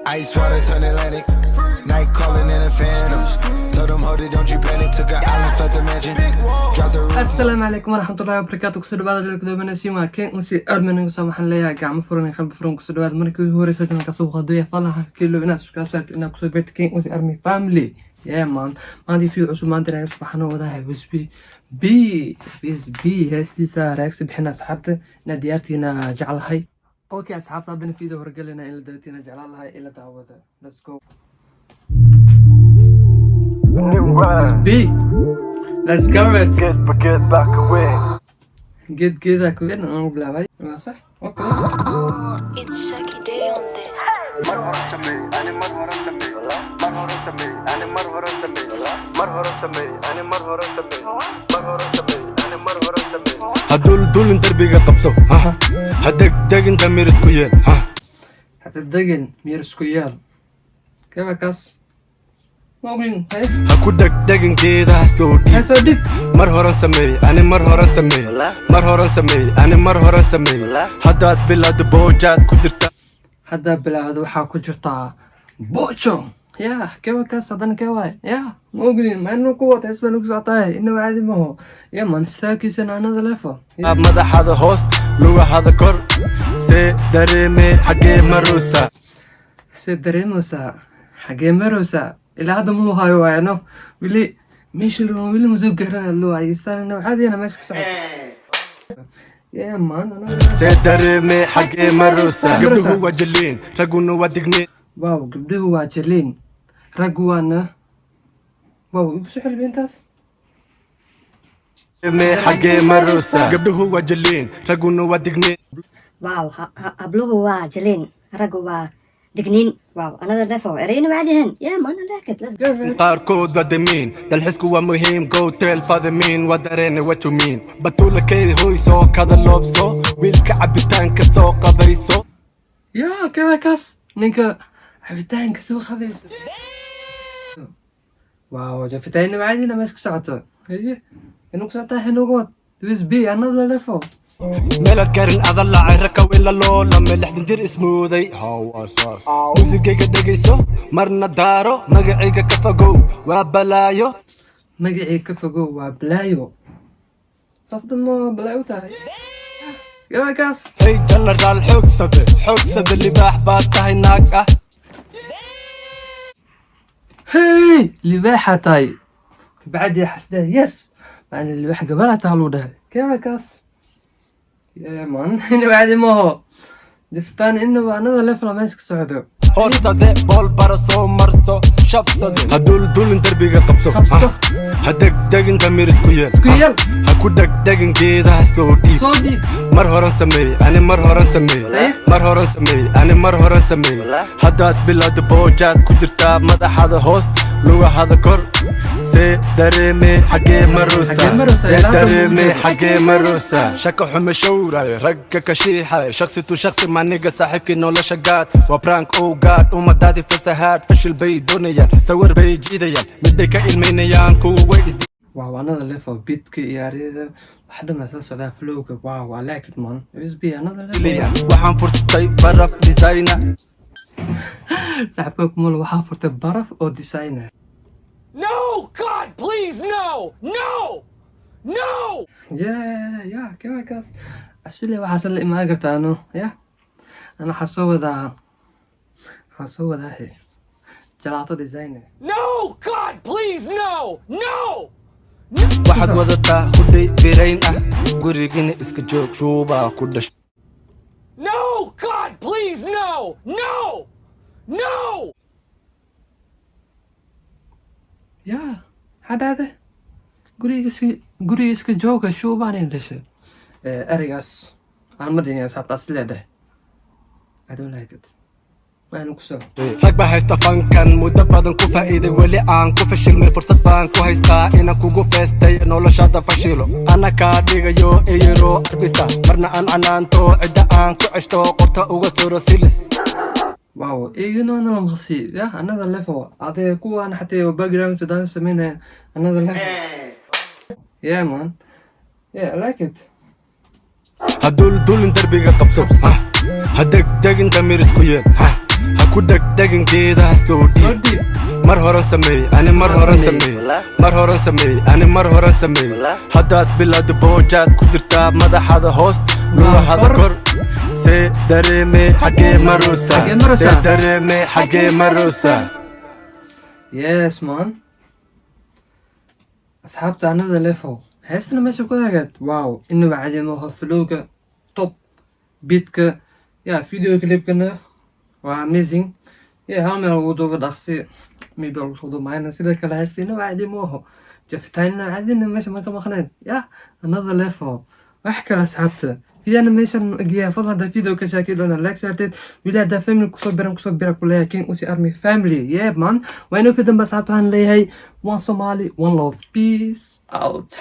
Ice water turn Atlantic. Night calling in a phantom. Told them hold it, don't you panic. Took an island, felt the mansion. Dropped the roof. السلام عليكم ورحمة الله وبركاته. كسر بعض الكذوبنا سيما كين وسي أرمن وسامح ليها قام فرن خلف فرن كسر بعض مركز هو رسالة من كسوق قضية فلا كيلو ناس كسرت إن كسر بيت كين وسي أرمي فاميلي يا مان ما عندي في عشو ما عندنا سبحانه وتعالى وسبي بي هستي ساركس بحنا أصحابته نديارتنا جعل هاي أوكي أصحابته عندنا في ده ورجلنا إلى دارتنا جعل هاي إلى تعوده let's go let's go it get back away. get back away أنا بلا باي صح أوكي It's Shaki Day on this. هدول دربيقة قبصو ها هدق انت ميرس كويل ها هتدقن ميرس كويال كيف كاس مؤمن هاي هكو دق كده هسودي هسودي مرهورا سمي انا مرهورا سمي انا مرهورا سمي هدات بلاد بوجات كدرتا هذا بلاد waxaa ku jirtaa bocho يا كيف كاس هذا كيف يا مؤمن ما إنه قوة اسمه نقص عطاه إنه عادي ما هو يا من استاكي سنة أنا ذلفه مدح هذا هوس لغة هذا كر سي دريمي حقي مروسا سيدري موسى حاجة مروسى إلى هذا مو هاي وينه بلي مش اللي مزوج قرنا اللي عايزتان إنه عادي أنا ماسك سعد يا مان أنا سي دريمي حقي مروسا قبله هو جلين رقونه ودقنين واو قبله هو جلين رقوانا واو يبسو حلو بينتاس حقي مروسا قبله هو جلين رقونه ودقنين واو habluhu waa jilin raggu waa digniin waaw another level ereyna wacdihan yeah man I like it let's go qaarkood waa damiin dalxisku waa muhiim go tell fadamiin waa dareene what you mean batuulakay hoyso kada loobso wiilka cabitaanka soo qabayso يا كيف كاس نينكا عبتان كسو خبيس واو جفتين بعدين ماسك ساعته هي انو ساعته هنوغوت دويس بي another level meelaad karin adallacay rakaw ila loola melexdan jir ismooday hawaasaas muusigayga dhegayso marna daaro magacayga ka fogow waa balaayo magacii ka fogow waa balaayo saas dhammo balaayo tahay yaa kaas hey janaraal xoogsade libaax baad tahay naag ah hey libaaxa tahay بعد يا حسده يس يعني اللي قبلها تعالوا ده كيف كاس يا مان هنا بعد ما هو دفتان انه انا لفله ماسك سعودو horsade bool baraso marso shabsade hadul darbiga qabso hadeg inta miris ku yeel سكويل haku degdegin geedaha soo dhiib صودي mar horan sameey ani mar horan sameey haddaad bilaad boojaad ku jirtaa madaxada hoos lugahada kor see dareeme xagee maruusa shaka xume showray ragga ka shiixay shakhsi tu shakhsi maniga saaxiibkii nolosha gaad waa prank gaad umadaadi fasahaad fashil bay doonayaan sawir bay jiidayaan midbay ka ilmaynayaan kuwa way واو another level beatka ciyaarida waxa dhama soo socda flowga wow I like it man it is be another level waxaan furtay baraf designer saxabku mul waxaan furtay baraf oo designer No! God, please, no! يا كيف كاس أسئلة وحصل لي ما قلت أنا يا أنا حسوي ذا هي جلاطة ديزاينر No! God, please, no! waxaad wadataa hudhay birayn ah gurigina iska joog shuubaa ku dhash No! God, please, no! يا هذا guriga iska jooga shuubaan in dhashay ereygaas aan ma dhihin sabtaas leedahay I don't like it maanu ku soo rag baa haysta fankan muddo badan ku faa'iiday weli aan ku fashilmay fursad baan ku haystaa inaan kugu feestay noloshaada fashilo ana kaa dhigayo eyro arbisa marna aan canaanto cidda aan ku ceshto qorta uga suro silis واو إيه أنا مخصي يا another level هذا كوان حتى background dance منه another level yeah man yeah I like it hadul darbiga qabso hadeg inta miris ku yeel haku dhegdhegin geedaha soo soo dhiib dhiib mar horan sameey ani mar horan sameey mar horan sameey ani mar horan sameey haddaad bilaado boojaad ku jirtaa madaxada hoos lugahada kor see dareeme xagee marusa Xagee marusa? see dareeme xagee marusa yes man asxaabta another level heestana meesha ku hagaad wow inaba cadimo flowga top beatka yeah video clipkana waa amazing yeah hal meel lagu duuba dhaqsi maybe lagu soo duumayna sidoo kale heesta inaba cadimo aho jafitaanna cadina meesha ma ka maqneen yeah another level wax kale asxaabta videana meeshan geeya fadlan haddaa video ka shaakilona like saarteed wili haddaa family kusoo bira kuleeyahay king usi army family yeah man waa inoo fidan ba asxaabta waxaan leeyahay one Somali one love peace out